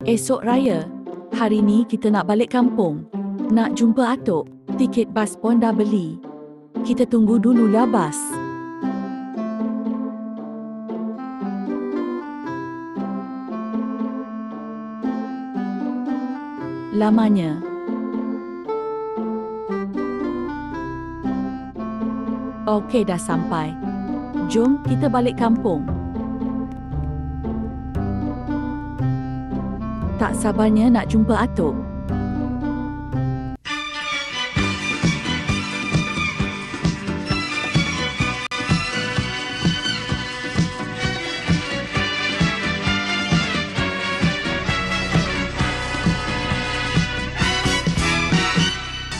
Esok raya, hari ni kita nak balik kampung. Nak jumpa atuk, tiket bas pun dah beli. Kita tunggu dululah bas. Lamanya. Okey, dah sampai. Jom kita balik kampung. Tak sabarnya nak jumpa atuk.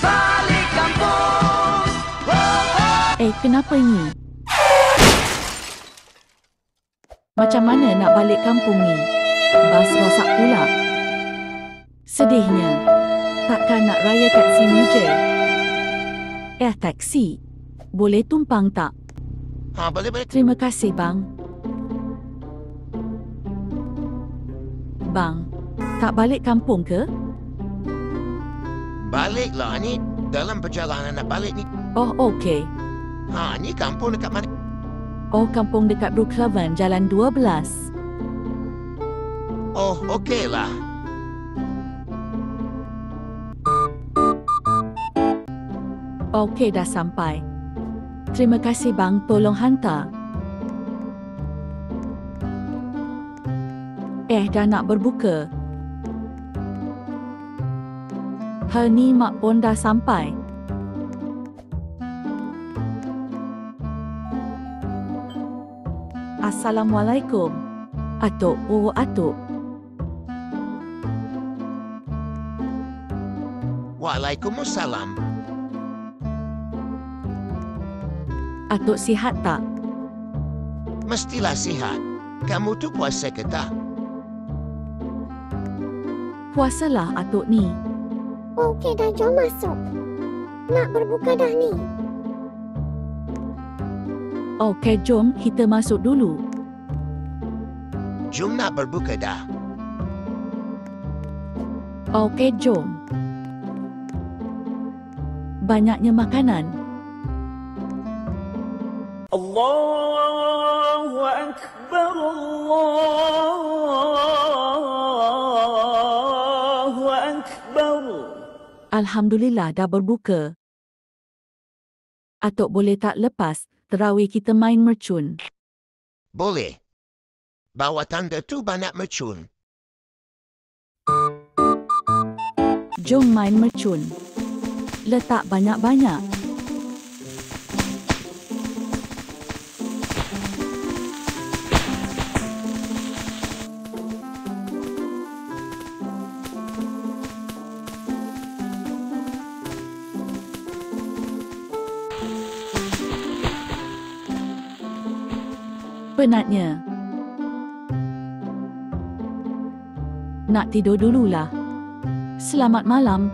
Balik kampung. Kenapa ini? Macam mana nak balik kampung ni? Bas rosak pula. Sedihnya. Takkan nak raya kat sini je? Taksi. Boleh tumpang tak? Boleh. Terima kasih, bang. Bang, tak balik kampung ke? Baliklah ni. Dalam perjalanan nak balik ni. Oh, okey. Ni kampung dekat mana? Oh, kampung dekat Brookhaven, Jalan 12. Oh, okey lah. Okey, dah sampai. Terima kasih bang, tolong hantar. Dah nak berbuka. Ni mak pun dah sampai. Assalamualaikum. Atuk, atuk. Waalaikumsalam. Atuk sihat tak? Mestilah sihat. Kamu tu puasa ke tak? Puasalah atuk ni. Okey dah, jom masuk. Nak berbuka dah ni. Okey, jom kita masuk dulu. Jom nak berbuka dah. Okey, jom. Banyaknya makanan. Allahu Akbar, Allahu Akbar. Alhamdulillah dah berbuka. Atuk boleh tak lepas terawih kita main mercun? Boleh. Bawa tanda tu banyak mercun. Jom main mercun. Letak banyak-banyak. Penatnya. Nak tidur dululah. Selamat malam.